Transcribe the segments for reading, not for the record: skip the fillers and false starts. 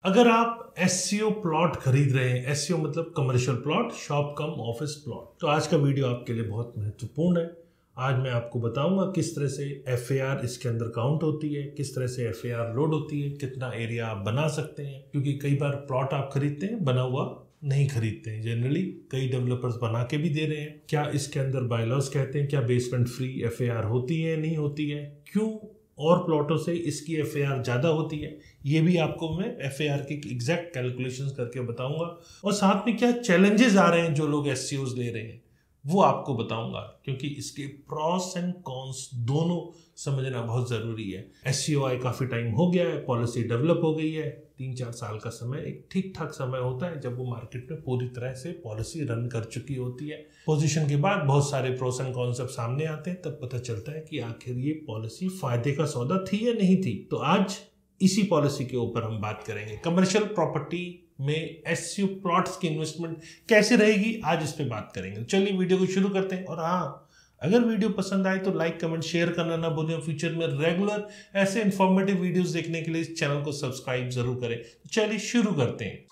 अगर आप SCO plot खरीद रहे हैं, एससीओ मतलब कमर्शियल प्लॉट, शॉप कम ऑफिस प्लॉट, तो आज का वीडियो आपके लिए बहुत महत्वपूर्ण है। आज मैं आपको बताऊंगा किस तरह से एफएआर इसके अंदर काउंट होती है, किस तरह से एफएआर लोड होती है, कितना एरिया आप बना सकते हैं, क्योंकि कई बार प्लॉट आप खरीदते हैं बना हुआ नहीं खरीदते हैं। जनरली कई डेवलपर्स बना के भी दे रहे हैं। क्या इसके अंदर बायलॉज कहते हैं क्या बेसमेंट फ्री एफएआर होती है नहीं होती है, क्यों और प्लॉटों से इसकी एफएआर ज़्यादा होती है, ये भी आपको मैं एफएआर की एग्जैक्ट कैलकुलेशंस करके बताऊंगा। और साथ में क्या चैलेंजेस आ रहे हैं जो लोग एससीओज ले रहे हैं वो आपको बताऊंगा, क्योंकि इसके प्रॉस एंड कॉन्स दोनों समझना बहुत ज़रूरी है। एससीओ आए काफ़ी टाइम हो गया है, पॉलिसी डेवलप हो गई है, 3-4 साल का समय एक ठीक ठाक समय होता है जब वो मार्केट में पूरी तरह से पॉलिसी रन कर चुकी होती है। पोजीशन के बाद बहुत सारे प्रोस एंड कॉन्सेप्ट सामने आते हैं, तब पता चलता है कि आखिर ये पॉलिसी फायदे का सौदा थी या नहीं थी। तो आज इसी पॉलिसी के ऊपर हम बात करेंगे। कमर्शियल प्रॉपर्टी में एससीओ प्लॉट्स की इन्वेस्टमेंट कैसे रहेगी, आज इस पे बात करेंगे। चलिए वीडियो को शुरू करते हैं। और हाँ, अगर वीडियो पसंद आए तो लाइक कमेंट शेयर करना ना भूलें। फ्यूचर में रेगुलर ऐसे इंफॉर्मेटिव वीडियोस देखने के लिए इस चैनल को सब्सक्राइब जरूर करें। चलिए शुरू करते हैं।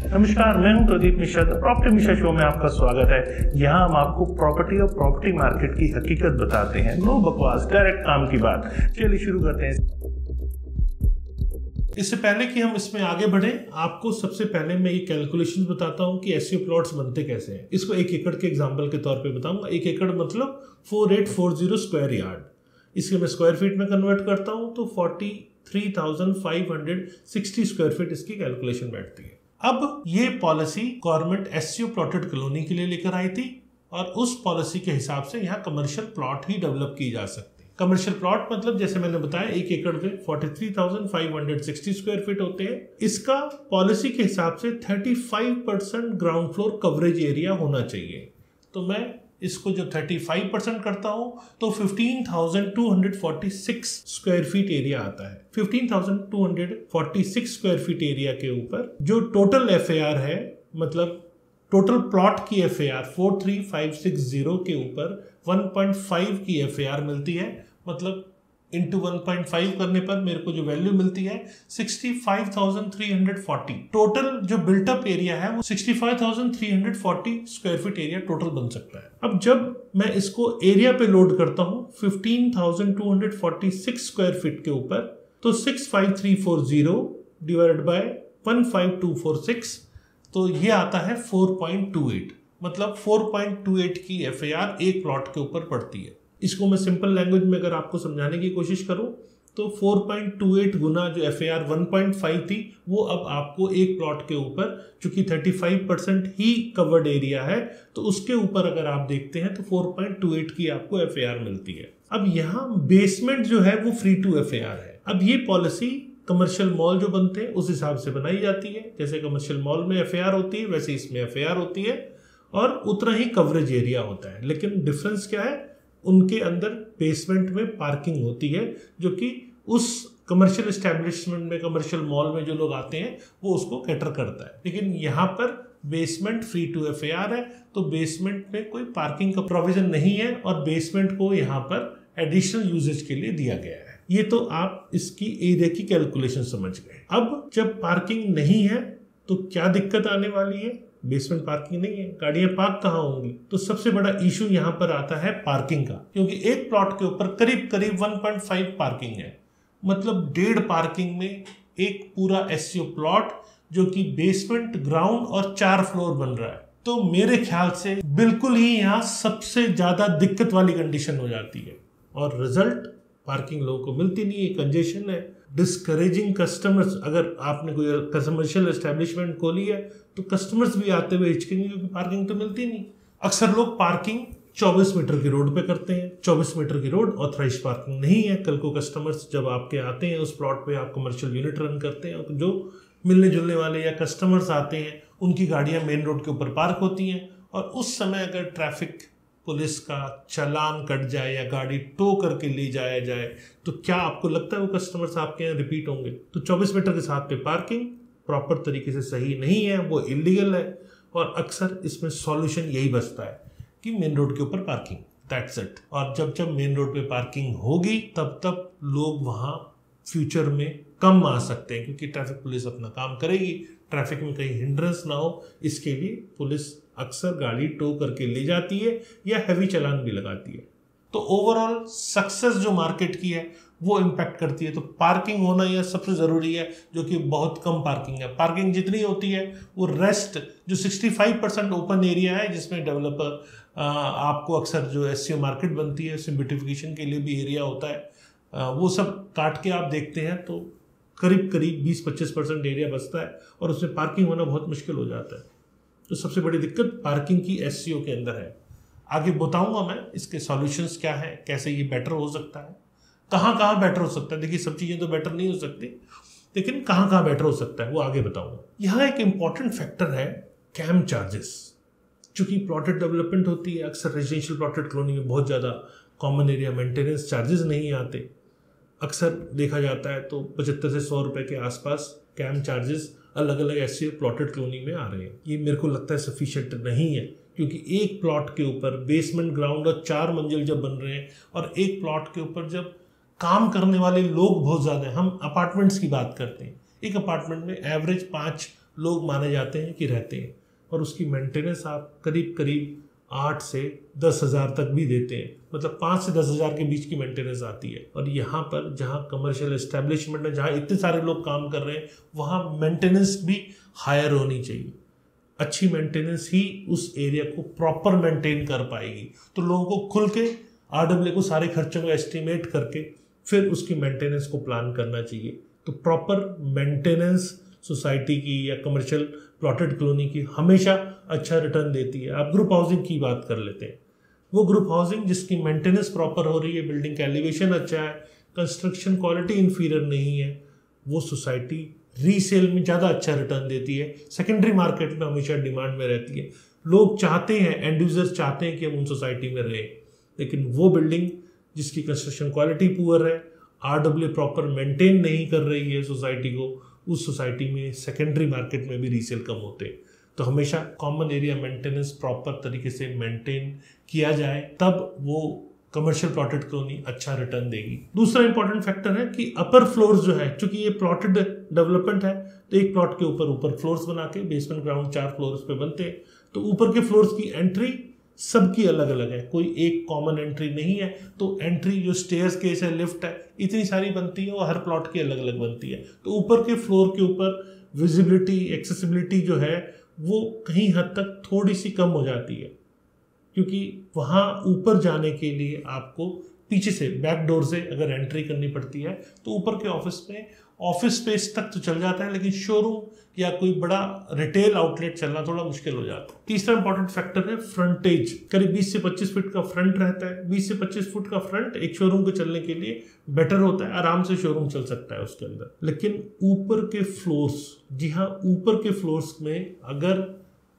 नमस्कार, मैं हूं प्रदीप मिश्रा। प्रॉपर्टी मिश्रा शो में आपका स्वागत है। यहाँ हम आपको प्रॉपर्टी और प्रॉपर्टी मार्केट की हकीकत बताते हैं। नो बकवास, डायरेक्ट काम की बात। चलिए शुरू करते हैं। इससे पहले कि हम इसमें आगे बढ़े, आपको सबसे पहले मैं ये कैलकुलेशंस बताता हूँ कि एससीओ प्लॉट्स बनते कैसे हैं। इसको 1 एकड़ के एग्जांपल के तौर पे बताऊंगा। 1 एकड़ मतलब 4840 स्क्वायर यार्ड। इसके मैं स्क्वायर फीट में कन्वर्ट करता हूँ तो 43,560 स्क्वायर फीट इसकी कैलकुलेशन बैठती है। अब ये policy government SCO plotted colony के लिए लेकर आई थी और उस पॉलिसी के हिसाब से यहाँ कमर्शियल प्लॉट ही डेवलप की जा सकती है। कमर्शियल प्लॉट मतलब जैसे मैंने बताया 1 एकड़ में 43,560 स्क्वायर फीट होते हैं। इसका पॉलिसी के हिसाब से 35% ग्राउंड फ्लोर कवरेज एरिया होना चाहिए। तो मैं इसको जो 35% करता हूं तो 15,246 स्क्वायर फीट एरिया आता है। 15,246 स्क्वायर फीट एरिया के ऊपर जो टोटल एफएआर है, मतलब टोटल प्लॉट की एफएआर 43,560 के ऊपर 1.5 की एफएआर मिलती है। मतलब इंटू 1.5 करने पर मेरे को जो वैल्यू मिलती है 65,340। टोटल जो बिल्टअप एरिया है वो 65,340 स्क्वायर फीट एरिया टोटल बन सकता है। अब जब मैं इसको एरिया पे लोड करता हूं 15,246 स्क्वायर फीट के ऊपर, तो 65,340 डिवाइडेड बाय 15,246, तो ये आता है 4.28। मतलब 4.28 की एफएआर एक प्लॉट के ऊपर पड़ती है। इसको मैं सिंपल लैंग्वेज में अगर आपको समझाने की कोशिश करूं तो 4.28 गुना जो एफएआर 1.5 थी वो अब आपको एक प्लॉट के ऊपर, चूंकि 35% ही कवर्ड एरिया है, तो उसके ऊपर अगर आप देखते हैं तो 4.28 की आपको एफएआर मिलती है। अब यहाँ बेसमेंट जो है वो फ्री टू एफएआर है। अब ये पॉलिसी कमर्शियल मॉल जो बनते हैं उस हिसाब से बनाई जाती है। जैसे कमर्शियल मॉल में एफएआर होती है वैसे इसमें एफएआर होती है और उतना ही कवरेज एरिया होता है। लेकिन डिफरेंस क्या है, उनके अंदर बेसमेंट में पार्किंग होती है जो कि उस कमर्शियल एस्टेब्लिशमेंट में, कमर्शियल मॉल में जो लोग आते हैं वो उसको कैटर करता है। लेकिन यहाँ पर बेसमेंट फ्री टू एफएआर है, तो बेसमेंट में कोई पार्किंग का प्रोविजन नहीं है और बेसमेंट को यहाँ पर एडिशनल यूजेज के लिए दिया गया है। ये तो आप इसकी एरिया की कैलकुलेशन समझ गए। अब जब पार्किंग नहीं है तो क्या दिक्कत आने वाली है? बेसमेंट पार्किंग नहीं है, गाड़ियां पार्क कहाँ होंगी? तो सबसे बड़ा इशू यहाँ पर आता है पार्किंग का, क्योंकि एक प्लॉट के ऊपर करीब करीब 1.5 पार्किंग है। मतलब 1.5 पार्किंग में एक पूरा एससीओ प्लॉट जो कि बेसमेंट, ग्राउंड और 4 फ्लोर बन रहा है। तो मेरे ख्याल से बिल्कुल ही यहाँ सबसे ज्यादा दिक्कत वाली कंडीशन हो जाती है और रिजल्ट पार्किंग लोगों को मिलती नहीं है, कंजेशन है, डिस्करेजिंग कस्टमर्स। अगर आपने कोई कमर्शियल एस्टेब्लिशमेंट खोली है तो कस्टमर्स भी आते हुए हिचकेंगे क्योंकि पार्किंग तो मिलती नहीं। अक्सर लोग पार्किंग 24 मीटर की रोड पे करते हैं। 24 मीटर की रोड ऑथराइज्ड पार्किंग नहीं है। कल को कस्टमर्स जब आपके आते हैं उस प्लॉट पे, आप कमर्शियल यूनिट रन करते हैं, तो जो मिलने जुलने वाले या कस्टमर्स आते हैं उनकी गाड़ियां मेन रोड के ऊपर पार्क होती हैं और उस समय अगर ट्रैफिक पुलिस का चालान कट जाए या गाड़ी टो करके ले जाया जाए तो क्या आपको लगता है वो कस्टमर्स आपके यहाँ रिपीट होंगे? तो 24 मीटर के साथ पे पार्किंग प्रॉपर तरीके से सही नहीं है, वो इलीगल है और अक्सर इसमें सॉल्यूशन यही बचता है कि मेन रोड के ऊपर पार्किंग, दैट्स इट। और जब जब मेन रोड पे पार्किंग होगी तब तब लोग वहाँ फ्यूचर में कम आ सकते हैं, क्योंकि ट्रैफिक पुलिस अपना काम करेगी, ट्रैफिक में कहीं हिंड्रेंस ना हो, इसके लिए पुलिस अक्सर गाड़ी टो करके ले जाती है या हैवी चालान भी लगाती है। तो ओवरऑल सक्सेस जो मार्केट की है वो इम्पैक्ट करती है। तो पार्किंग होना यह सबसे ज़रूरी है, जो कि बहुत कम पार्किंग है। पार्किंग जितनी होती है वो रेस्ट जो 65% ओपन एरिया है, जिसमें डेवलपर आपको अक्सर जो एससीओ मार्केट बनती है उसमें ब्यूटिफिकेशन के लिए भी एरिया होता है, वो सब काट के आप देखते हैं तो करीब करीब 20-25% एरिया बचता है और उसमें पार्किंग होना बहुत मुश्किल हो जाता है। तो सबसे बड़ी दिक्कत पार्किंग की एससीओ के अंदर है। आगे बताऊंगा मैं इसके सॉल्यूशंस क्या है, कैसे ये बेटर हो सकता है, कहाँ कहाँ बेटर हो सकता है। देखिए सब चीज़ें तो बेटर नहीं हो सकती, लेकिन कहाँ कहाँ बेटर हो सकता है वो आगे बताऊंगा। यहाँ एक इंपॉर्टेंट फैक्टर है कैम चार्जेस। चूंकि प्लॉटेड डेवलपमेंट होती है, अक्सर रेजिडेंशियल प्लॉटेड कॉलोनी में बहुत ज़्यादा कॉमन एरिया मेंटेनेंस चार्जेस नहीं आते। अक्सर देखा जाता है तो 75 से 100 रुपये के आसपास कैम चार्जेस अलग अलग ऐसे प्लॉटेड कॉलोनी में आ रहे हैं। ये मेरे को लगता है सफिशिएंट नहीं है, क्योंकि एक प्लॉट के ऊपर बेसमेंट, ग्राउंड और 4 मंजिल जब बन रहे हैं और एक प्लॉट के ऊपर जब काम करने वाले लोग बहुत ज़्यादा हैं, हम अपार्टमेंट्स की बात करते हैं, एक अपार्टमेंट में एवरेज 5 लोग माने जाते हैं कि रहते हैं और उसकी मेंटेनेंस आप करीब करीब 8 से 10 हज़ार तक भी देते हैं, मतलब 5 से 10 हज़ार के बीच की मेंटेनेंस आती है। और यहाँ पर जहाँ कमर्शियल एस्टेब्लिशमेंट है, जहाँ इतने सारे लोग काम कर रहे हैं, वहाँ मेंटेनेंस भी हायर होनी चाहिए। अच्छी मेंटेनेंस ही उस एरिया को प्रॉपर मेंटेन कर पाएगी। तो लोगों को खुल के आरडब्ल्यू को सारे खर्चों को एस्टिमेट करके फिर उसकी मेंटेनेंस को प्लान करना चाहिए। तो प्रॉपर मेंटेनेंस सोसाइटी की या कमर्शियल प्लॉटेड कॉलोनी की हमेशा अच्छा रिटर्न देती है। आप ग्रुप हाउसिंग की बात कर लेते हैं, वो ग्रुप हाउसिंग जिसकी मेंटेनेंस प्रॉपर हो रही है, बिल्डिंग का एलिवेशन अच्छा है, कंस्ट्रक्शन क्वालिटी इंफीरियर नहीं है, वो सोसाइटी रीसेल में ज़्यादा अच्छा रिटर्न देती है, सेकेंडरी मार्केट में हमेशा डिमांड में रहती है। लोग चाहते हैं, एंड यूजर्स चाहते हैं कि हम उन सोसाइटी में रहें, लेकिन वो बिल्डिंग जिसकी कंस्ट्रक्शन क्वालिटी पुअर है, आरडब्ल्यू प्रॉपर मेंटेन नहीं कर रही है सोसाइटी को, उस सोसाइटी में सेकेंडरी मार्केट में भी रीसेल कम होते हैं। तो हमेशा कॉमन एरिया मेंटेनेंस प्रॉपर तरीके से मेंटेन किया जाए, तब वो कमर्शियल प्लॉटेड कॉलोनी अच्छा रिटर्न देगी। दूसरा इंपॉर्टेंट फैक्टर है कि अपर फ्लोर्स जो है, चूंकि ये प्लॉटेड डेवलपमेंट है तो एक प्लॉट के ऊपर फ्लोर्स बना के बेसमेंट ग्राउंड 4 फ्लोर्स पे बनते हैं, तो ऊपर के फ्लोर्स की एंट्री सबकी अलग अलग है, कोई एक कॉमन एंट्री नहीं है। तो एंट्री जो स्टेयर्स केस है, लिफ्ट है, इतनी सारी बनती है और हर प्लॉट की अलग अलग बनती है। तो ऊपर के फ्लोर के ऊपर विजिबिलिटी, एक्सेसिबिलिटी जो है वो कहीं हद तक थोड़ी सी कम हो जाती है, क्योंकि वहाँ ऊपर जाने के लिए आपको पीछे से बैक डोर से अगर एंट्री करनी पड़ती है तो ऊपर के ऑफिस स्पेस तक तो चल जाता है, लेकिन शोरूम या कोई बड़ा रिटेल आउटलेट चलना थोड़ा मुश्किल हो जाता है। तीसरा इंपॉर्टेंट फैक्टर है फ्रंटेज। करीब 20 से 25 फीट का फ्रंट रहता है। 20 से 25 फुट का फ्रंट एक शोरूम को चलने के लिए बेटर होता है, आराम से शोरूम चल सकता है उसके अंदर। लेकिन ऊपर के फ्लोर्स, जी हाँ, ऊपर के फ्लोर्स में अगर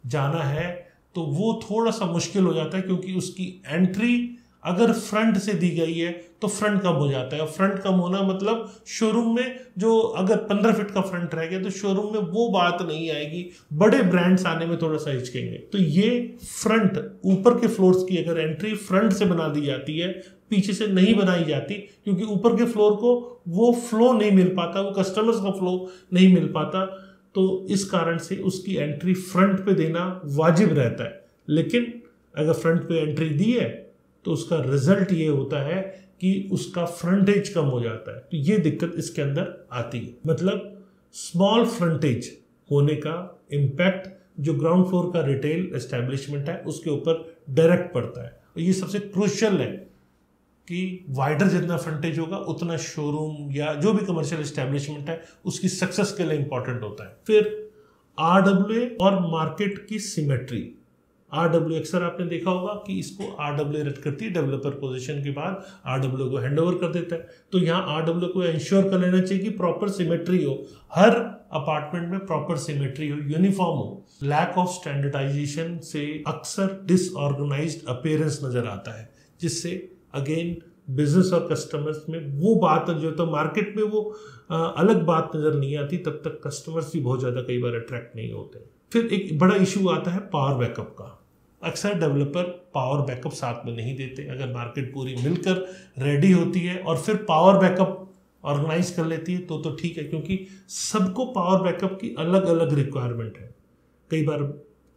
जाना है तो वो थोड़ा सा मुश्किल हो जाता है, क्योंकि उसकी एंट्री अगर फ्रंट से दी गई है तो फ्रंट कम हो जाता है। फ्रंट कम होना मतलब शोरूम में जो अगर 15 फीट का फ्रंट रह गया तो शोरूम में वो बात नहीं आएगी, बड़े ब्रांड्स आने में थोड़ा सा हिचकेंगे। तो ये फ्रंट, ऊपर के फ्लोर्स की अगर एंट्री फ्रंट से बना दी जाती है, पीछे से नहीं बनाई जाती, क्योंकि ऊपर के फ्लोर को वो फ्लो नहीं मिल पाता, वो कस्टमर्स का फ्लो नहीं मिल पाता, तो इस कारण से उसकी एंट्री फ्रंट पे देना वाजिब रहता है। लेकिन अगर फ्रंट पे एंट्री दी है तो उसका रिजल्ट ये होता है कि उसका फ्रंटेज कम हो जाता है। तो ये दिक्कत इसके अंदर आती है। मतलब स्मॉल फ्रंटेज होने का इम्पैक्ट जो ग्राउंड फ्लोर का रिटेल एस्टेब्लिशमेंट है उसके ऊपर डायरेक्ट पड़ता है। और ये सबसे क्रूशियल है कि वाइडर जितना फ्रंटेज होगा उतना शोरूम या जो भी कमर्शियल एस्टेब्लिशमेंट है उसकी सक्सेस के लिए इंपॉर्टेंट होता है। फिर आरडब्ल्यू और मार्केट की सिमेट्री। आरडब्ल्यू अक्सर आपने देखा होगा कि इसको आरडब्ल्यू रद्द करती है, डेवलपर पोजीशन के बाद आरडब्ल्यू को हैंड ओवर कर देता है। तो यहाँ आरडब्ल्यू को इंश्योर कर लेना चाहिए कि प्रॉपर सिमेट्री हो, हर अपार्टमेंट में प्रॉपर सिमेट्री हो, यूनिफॉर्म हो। लैक ऑफ स्टैंडर्डाइजेशन से अक्सर डिसऑर्गेनाइज्ड अपीयरेंस नजर आता है, जिससे अगेन बिजनेस और कस्टमर्स में वो बात जो तो मार्केट में वो अलग बात नजर नहीं आती, तब तक कस्टमर्स भी बहुत ज्यादा कई बार अट्रैक्ट नहीं होते। फिर एक बड़ा इशू आता है पावर बैकअप का। अक्सर डेवलपर पावर बैकअप साथ में नहीं देते। अगर मार्केट पूरी मिलकर रेडी होती है और फिर पावर बैकअप ऑर्गेनाइज कर लेती है तो ठीक है, क्योंकि सबको पावर बैकअप की अलग अलग रिक्वायरमेंट है। कई बार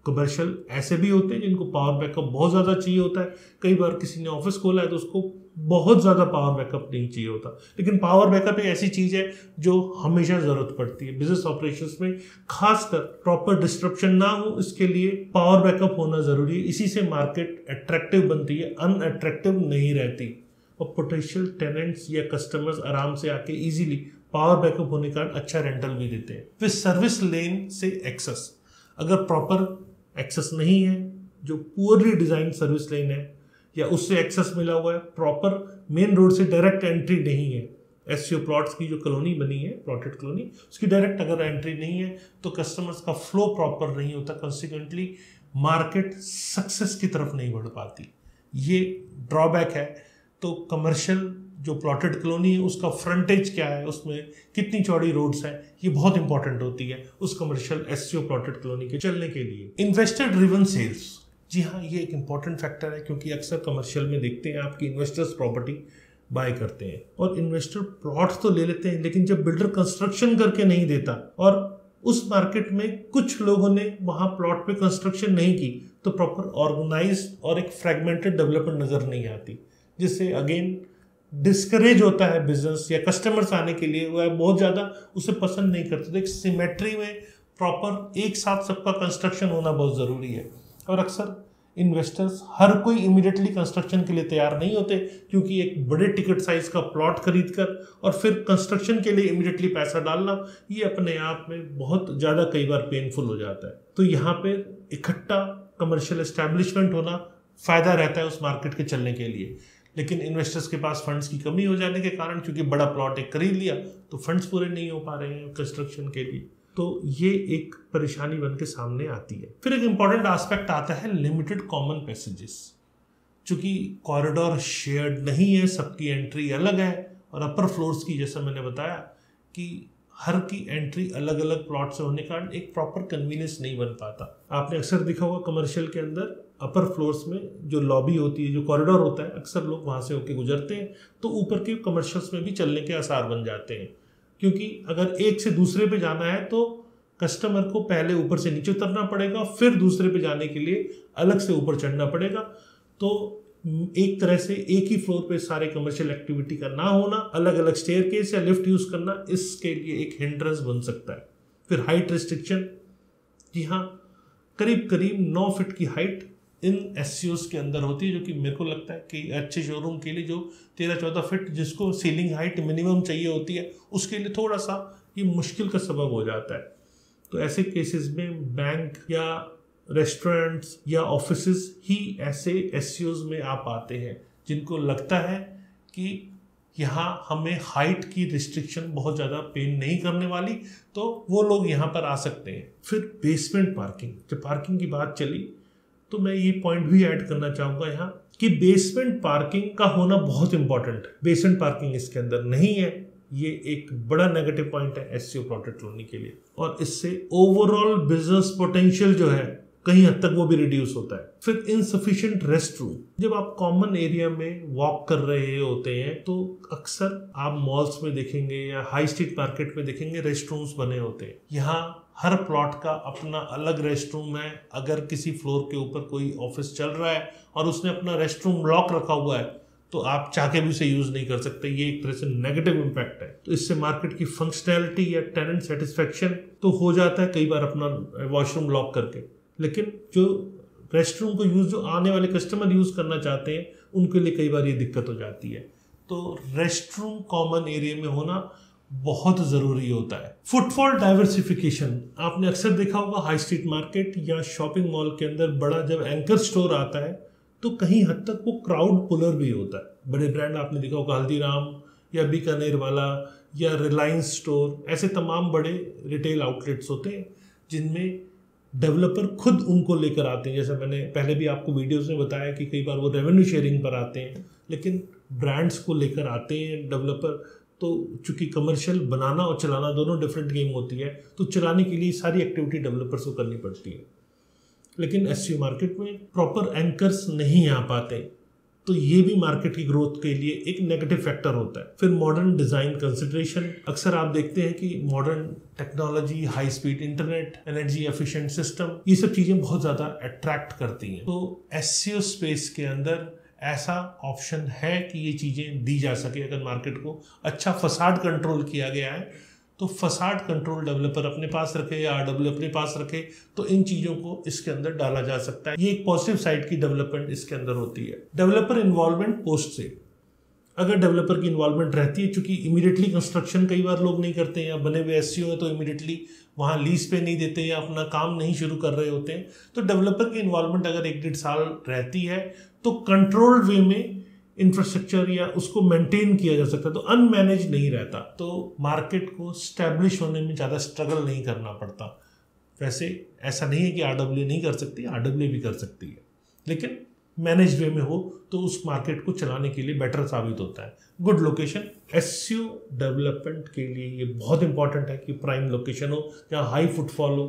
कमर्शियल ऐसे भी होते हैं जिनको पावर बैकअप बहुत ज़्यादा चाहिए होता है, कई बार किसी ने ऑफिस खोला है तो उसको बहुत ज़्यादा पावर बैकअप नहीं चाहिए होता। लेकिन पावर बैकअप एक ऐसी चीज़ है जो हमेशा ज़रूरत पड़ती है बिजनेस ऑपरेशंस में, खासकर प्रॉपर डिस्ट्रप्शन ना हो इसके लिए पावर बैकअप होना ज़रूरी है। इसी से मार्केट अट्रैक्टिव बनती है, अनअट्रैक्टिव नहीं रहती, और पोटेंशियल टेनेंट्स या कस्टमर्स आराम से आके इजीली पावर बैकअप होने के कारण अच्छा रेंटल भी देते हैं। फिर सर्विस लेन से एक्सेस, अगर प्रॉपर एक्सेस नहीं है, जो पुअरली डिजाइन सर्विस लेन है या उससे एक्सेस मिला हुआ है, प्रॉपर मेन रोड से डायरेक्ट एंट्री नहीं है, एससीओ प्लॉट्स की जो कॉलोनी बनी है प्लॉटेड कॉलोनी, उसकी डायरेक्ट अगर एंट्री नहीं है तो कस्टमर्स का फ्लो प्रॉपर नहीं होता, कंसिक्वेंटली मार्केट सक्सेस की तरफ नहीं बढ़ पाती। ये ड्रॉबैक है। तो कमर्शियल जो प्लॉटेड कॉलोनी है उसका फ्रंटेज क्या है, उसमें कितनी चौड़ी रोड्स हैं, ये बहुत इंपॉर्टेंट होती है उस कमर्शियल एससीओ प्लॉटेड कॉलोनी के चलने के लिए। इन्वेस्टर ड्रिवन सेल्स, जी हाँ, ये एक इंपॉर्टेंट फैक्टर है, क्योंकि अक्सर कमर्शियल में देखते हैं आपकी इन्वेस्टर्स प्रॉपर्टी बाय करते हैं और इन्वेस्टर प्लॉट्स तो ले लेते हैं, लेकिन जब बिल्डर कंस्ट्रक्शन करके नहीं देता और उस मार्केट में कुछ लोगों ने वहां प्लॉट पे कंस्ट्रक्शन नहीं की तो प्रॉपर ऑर्गेनाइज्ड और एक फ्रेगमेंटेड डेवलपमेंट नजर नहीं आती, जिससे अगेन डिस्करेज होता है बिजनेस या कस्टमर्स आने के लिए, वह बहुत ज़्यादा उसे पसंद नहीं करते। तो एक सिमेट्री में प्रॉपर एक साथ सबका कंस्ट्रक्शन होना बहुत ज़रूरी है, और अक्सर इन्वेस्टर्स हर कोई इमीडिएटली कंस्ट्रक्शन के लिए तैयार नहीं होते, क्योंकि एक बड़े टिकट साइज का प्लॉट खरीद कर और फिर कंस्ट्रक्शन के लिए इमीडिएटली पैसा डालना, ये अपने आप में बहुत ज़्यादा कई बार पेनफुल हो जाता है। तो यहाँ पे इकट्ठा कमर्शियल एस्टैब्लिशमेंट होना फ़ायदा रहता है उस मार्केट के चलने के लिए। लेकिन इन्वेस्टर्स के पास फंड्स की कमी हो जाने के कारण, क्योंकि बड़ा प्लॉट एक खरीद लिया तो फंड्स पूरे नहीं हो पा रहे हैं कंस्ट्रक्शन के लिए, तो ये एक परेशानी बन के सामने आती है। फिर एक इंपॉर्टेंट एस्पेक्ट आता है लिमिटेड कॉमन पैसेजेस। चूंकि कॉरिडोर शेयर्ड नहीं है, सबकी एंट्री अलग है, और अपर फ्लोर्स की जैसा मैंने बताया कि हर की एंट्री अलग अलग प्लॉट से होने के कारण एक प्रॉपर कन्वीनियंस नहीं बन पाता। आपने अक्सर देखा होगा कमर्शियल के अंदर अपर फ्लोर्स में जो लॉबी होती है, जो कॉरिडोर होता है, अक्सर लोग वहां से होके गुजरते हैं, तो ऊपर के कमर्शियल्स में भी चलने के आसार बन जाते हैं, क्योंकि अगर एक से दूसरे पे जाना है तो कस्टमर को पहले ऊपर से नीचे उतरना पड़ेगा, फिर दूसरे पे जाने के लिए अलग से ऊपर चढ़ना पड़ेगा। तो एक तरह से एक ही फ्लोर पे सारे कमर्शियल एक्टिविटी का ना होना, अलग अलग स्टेयरकेस या लिफ्ट यूज करना, इसके लिए एक हिंड्रेंस बन सकता है। फिर हाइट रिस्ट्रिक्शन, जी हाँ, करीब करीब 9 फीट की हाइट इन एससीओस के अंदर होती है, जो कि मेरे को लगता है कि अच्छे शोरूम के लिए जो 13-14 फीट जिसको सीलिंग हाइट मिनिमम चाहिए होती है, उसके लिए थोड़ा सा ये मुश्किल का सबब हो जाता है। तो ऐसे केसेस में बैंक या रेस्टोरेंट्स या ऑफिसेज ही ऐसे एससीओस में आ पाते हैं, जिनको लगता है कि यहाँ हमें हाइट की रिस्ट्रिक्शन बहुत ज़्यादा पेन नहीं करने वाली, तो वो लोग यहाँ पर आ सकते हैं। फिर बेसमेंट पार्किंग, जब पार्किंग की बात चली तो मैं ये पॉइंट भी ऐड करना चाहूँगा यहाँ कि बेसमेंट पार्किंग का होना बहुत इंपॉर्टेंट है। बेसमेंट पार्किंग इसके अंदर नहीं है, ये एक बड़ा नेगेटिव पॉइंट है एससीओ प्लॉटेड कॉलोनी के लिए, और इससे ओवरऑल बिजनेस पोटेंशियल जो है कहीं हद तक वो भी रिड्यूस होता है। फिर इनसफिशिएंट रेस्ट रूम, जब आप कॉमन एरिया में वॉक कर रहे होते हैं तो अक्सर आप मॉल्स में देखेंगे या हाई स्ट्रीट मार्केट में देखेंगे रेस्ट रूम्स बने होते हैं। यहाँ हर प्लॉट का अपना अलग रेस्ट रूम है। अगर किसी फ्लोर के ऊपर कोई ऑफिस चल रहा है और उसने अपना रेस्ट रूम लॉक रखा हुआ है तो आप चाह के भी उसे यूज नहीं कर सकते। ये एक तरह से नेगेटिव इम्पैक्ट है। तो इससे मार्केट की फंक्शनैलिटी या टेनेंट सेटिस्फेक्शन तो हो जाता है कई बार अपना वॉशरूम लॉक करके, लेकिन जो रेस्ट रूम को जो आने वाले कस्टमर यूज करना चाहते हैं उनके लिए कई बार ये दिक्कत हो जाती है। तो रेस्ट रूम कॉमन एरिया में होना बहुत ज़रूरी होता है। फुटफॉल डाइवर्सिफिकेशन, आपने अक्सर देखा होगा हाई स्ट्रीट मार्केट या शॉपिंग मॉल के अंदर बड़ा जब एंकर स्टोर आता है तो कहीं हद तक वो क्राउड पुलर भी होता है। बड़े ब्रांड आपने देखा होगा हल्दीराम या बीकानेर वाला या रिलायंस स्टोर, ऐसे तमाम बड़े रिटेल आउटलेट्स होते हैं जिनमें डेवलपर खुद उनको लेकर आते हैं। जैसे मैंने पहले भी आपको वीडियोस में बताया कि कई बार वो रेवेन्यू शेयरिंग पर आते हैं, लेकिन ब्रांड्स को लेकर आते हैं डेवलपर। तो चूंकि कमर्शियल बनाना और चलाना दोनों डिफरेंट गेम होती है, तो चलाने के लिए सारी एक्टिविटी डेवलपर्स को करनी पड़ती है। लेकिन एससीओ मार्केट में प्रॉपर एंकर्स नहीं आ पाते, तो ये भी मार्केट की ग्रोथ के लिए एक नेगेटिव फैक्टर होता है। फिर मॉडर्न डिजाइन कंसिडरेशन, अक्सर आप देखते हैं कि modern technology, high speed internet, energy efficient system, ये सब चीजें बहुत ज्यादा अट्रैक्ट करती हैं। तो एससीओ स्पेस के अंदर ऐसा ऑप्शन है कि ये चीजें दी जा सके। अगर मार्केट को अच्छा फसाड कंट्रोल किया गया है तो फसाड कंट्रोल डेवलपर अपने पास रखे या आरडब्ल्यू अपने पास रखे, तो इन चीजों को इसके अंदर डाला जा सकता है। ये एक पॉजिटिव साइड की डेवलपमेंट इसके अंदर होती है। डेवलपर इन्वॉल्वमेंट पोस्ट से, अगर डेवलपर की इन्वॉल्वमेंट रहती है, चूंकि इमीडिएटली कंस्ट्रक्शन कई बार लोग नहीं करते हैं या बने हुए एससीओ है तो इमीडिएटली वहां लीज पे नहीं देते या अपना काम नहीं शुरू कर रहे होते हैं, तो डेवलपर की इन्वॉल्वमेंट अगर 1-1.5 साल रहती है तो कंट्रोल्ड वे में इंफ्रास्ट्रक्चर या उसको मेंटेन किया जा सकता है, तो अनमैनेज नहीं रहता, तो मार्केट को स्टैब्लिश होने में ज़्यादा स्ट्रगल नहीं करना पड़ता। वैसे ऐसा नहीं है कि आरडब्ल्यू नहीं कर सकती, आरडब्ल्यू भी कर सकती है, लेकिन मैनेज वे में हो तो उस मार्केट को चलाने के लिए बेटर साबित होता है। गुड लोकेशन, एससीओ डेवलपमेंट के लिए ये बहुत इंपॉर्टेंट है कि प्राइम लोकेशन हो, जहाँ हाई फुटफॉल हो,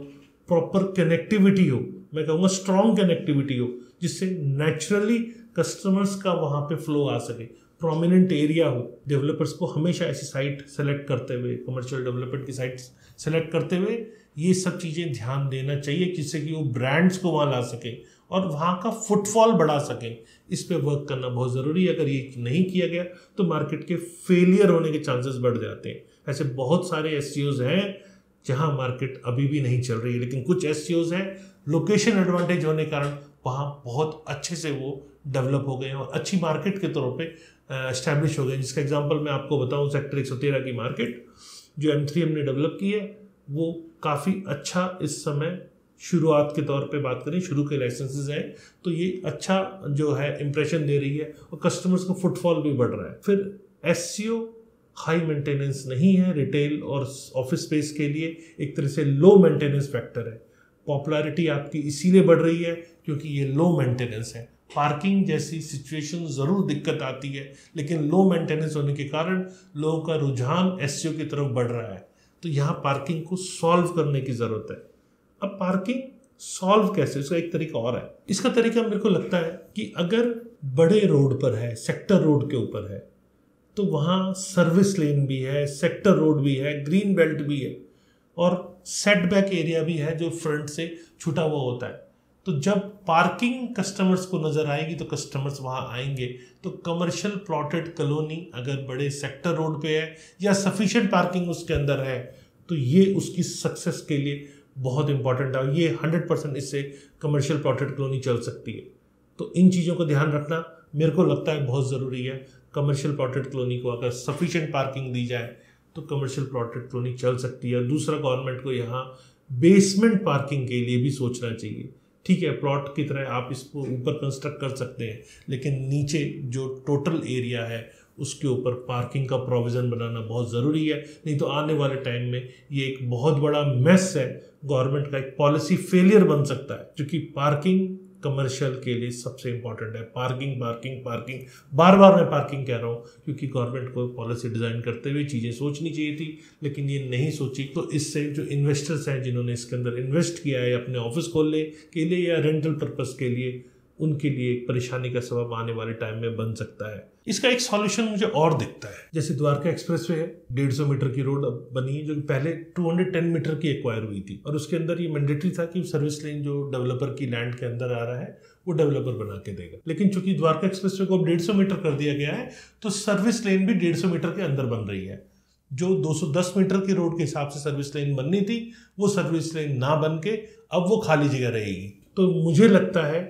प्रॉपर कनेक्टिविटी हो, मैं कहूँगा स्ट्रॉन्ग कनेक्टिविटी हो, जिससे नेचुरली कस्टमर्स का वहाँ पे फ्लो आ सके, प्रोमिनेंट एरिया हो। डेवलपर्स को हमेशा ऐसी साइट सेलेक्ट करते हुए, कमर्शियल डेवलपमेंट की साइट सेलेक्ट करते हुए ये सब चीज़ें ध्यान देना चाहिए, जिससे कि वो ब्रांड्स को वहाँ ला सके और वहाँ का फुटफॉल बढ़ा सके। इस पे वर्क करना बहुत ज़रूरी है। अगर ये नहीं किया गया तो मार्केट के फेलियर होने के चांसेस बढ़ जाते हैं। ऐसे बहुत सारे एससीओज हैं जहाँ मार्केट अभी भी नहीं चल रही है, लेकिन कुछ एससीओज हैं लोकेशन एडवांटेज होने के कारण वहाँ बहुत अच्छे से वो डेवलप हो गए हैं और अच्छी मार्केट के तौर पे एस्टैब्लिश हो गए। जिसका एग्जांपल मैं आपको बताऊं, सेक्टर 113 की मार्केट जो M3 हमने डेवलप की है वो काफ़ी अच्छा इस समय शुरुआत के तौर पे बात करें, शुरू के लाइसेंसेज हैं तो ये अच्छा जो है इंप्रेशन दे रही है और कस्टमर्स का फुटफॉल भी बढ़ रहा है। फिर एससीओ हाई मेंटेनेंस नहीं है, रिटेल और ऑफिस स्पेस के लिए एक तरह से लो मेंटेनेंस फैक्टर है। पॉपुलैरिटी आपकी इसीलिए बढ़ रही है क्योंकि ये लो मेंटेनेंस है। पार्किंग जैसी सिचुएशन ज़रूर दिक्कत आती है, लेकिन लो मेंटेनेंस होने के कारण लोगों का रुझान एससीओ की तरफ बढ़ रहा है। तो यहाँ पार्किंग को सॉल्व करने की ज़रूरत है। अब पार्किंग सॉल्व कैसे, इसका एक तरीका और है। इसका तरीका मेरे को लगता है कि अगर बड़े रोड पर है, सेक्टर रोड के ऊपर है, तो वहाँ सर्विस लेन भी है, सेक्टर रोड भी है, ग्रीन बेल्ट भी है और सेटबैक एरिया भी है जो फ्रंट से छुटा हुआ होता है। तो जब पार्किंग कस्टमर्स को नजर आएगी तो कस्टमर्स वहां आएंगे। तो कमर्शियल प्लॉटेड कॉलोनी अगर बड़े सेक्टर रोड पे है या सफिशिएंट पार्किंग उसके अंदर है तो ये उसकी सक्सेस के लिए बहुत इंपॉर्टेंट है। ये 100% इससे कमर्शियल प्लॉटेड कॉलोनी चल सकती है। तो इन चीज़ों को ध्यान रखना मेरे को लगता है बहुत ज़रूरी है। कमर्शियल प्लॉटेड कॉलोनी को अगर सफिशिएंट पार्किंग दी जाए तो कमर्शियल प्लॉटेड कॉलोनी चल सकती है। दूसरा, गवर्नमेंट को यहाँ बेसमेंट पार्किंग के लिए भी सोचना चाहिए। ठीक है, प्लॉट की तरह आप इसको ऊपर कंस्ट्रक्ट कर सकते हैं, लेकिन नीचे जो टोटल एरिया है उसके ऊपर पार्किंग का प्रोविज़न बनाना बहुत ज़रूरी है। नहीं तो आने वाले टाइम में ये एक बहुत बड़ा मेस है, गवर्नमेंट का एक पॉलिसी फेलियर बन सकता है। क्योंकि पार्किंग कमर्शियल के लिए सबसे इंपॉर्टेंट है। पार्किंग पार्किंग पार्किंग, बार बार मैं पार्किंग कह रहा हूँ क्योंकि गवर्नमेंट को पॉलिसी डिज़ाइन करते हुए चीज़ें सोचनी चाहिए थी, लेकिन ये नहीं सोची। तो इससे जो इन्वेस्टर्स हैं जिन्होंने इसके अंदर इन्वेस्ट किया है अपने ऑफिस खोलने के लिए या रेंटल पर्पस के लिए, उनके लिए एक परेशानी का सबब आने वाले टाइम में बन सकता है। इसका एक सॉल्यूशन मुझे और दिखता है, जैसे द्वारका एक्सप्रेसवे है, 150 मीटर की रोड अब बनी है जो पहले 210 मीटर की एक्वायर हुई थी और उसके अंदर ये मैंडेटरी था कि सर्विस लेन जो डेवलपर की लैंड के अंदर आ रहा है वो डेवलपर बना के देगा। लेकिन चूंकि द्वारका एक्सप्रेसवे को अब 150 मीटर कर दिया गया है तो सर्विस लेन भी 150 मीटर के अंदर बन रही है। जो 210 मीटर की रोड के हिसाब से सर्विस लेन बननी थी वो सर्विस लेन ना बन के अब वो खाली जगह रहेगी। तो मुझे लगता है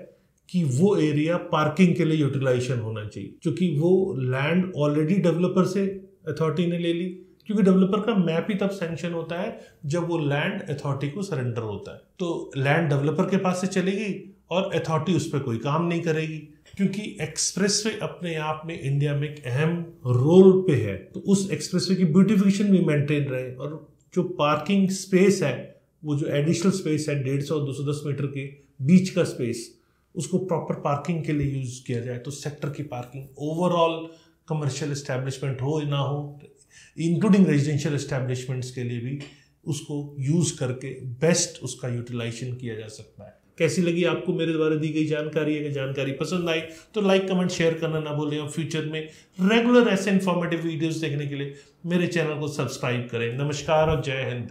कि वो एरिया पार्किंग के लिए यूटिलाइजेशन होना चाहिए, क्योंकि वो लैंड ऑलरेडी डेवलपर से अथॉरिटी ने ले ली। क्योंकि डेवलपर का मैप ही तब सैंक्शन होता है जब वो लैंड अथॉरिटी को सरेंडर होता है। तो लैंड डेवलपर के पास से चलेगी और अथॉरिटी उस पर कोई काम नहीं करेगी। क्योंकि एक्सप्रेसवे अपने आप में इंडिया में एक अहम रोल पे है, तो उस एक्सप्रेसवे की ब्यूटिफिकेशन भी मेंटेन रहे और जो पार्किंग स्पेस है, वो जो एडिशनल स्पेस है 150 और 210 मीटर के बीच का स्पेस, उसको प्रॉपर पार्किंग के लिए यूज किया जाए। तो सेक्टर की पार्किंग ओवरऑल कमर्शियल एस्टेब्लिशमेंट हो ना हो, इंक्लूडिंग रेजिडेंशियल एस्टेब्लिशमेंट्स के लिए भी उसको यूज करके बेस्ट उसका यूटिलाइजेशन किया जा सकता है। कैसी लगी आपको मेरे द्वारा दी गई जानकारी? अगर जानकारी पसंद आई तो लाइक कमेंट शेयर करना ना भूलें और फ्यूचर में रेगुलर ऐसे इंफॉर्मेटिव वीडियोस देखने के लिए मेरे चैनल को सब्सक्राइब करें। नमस्कार और जय हिंद।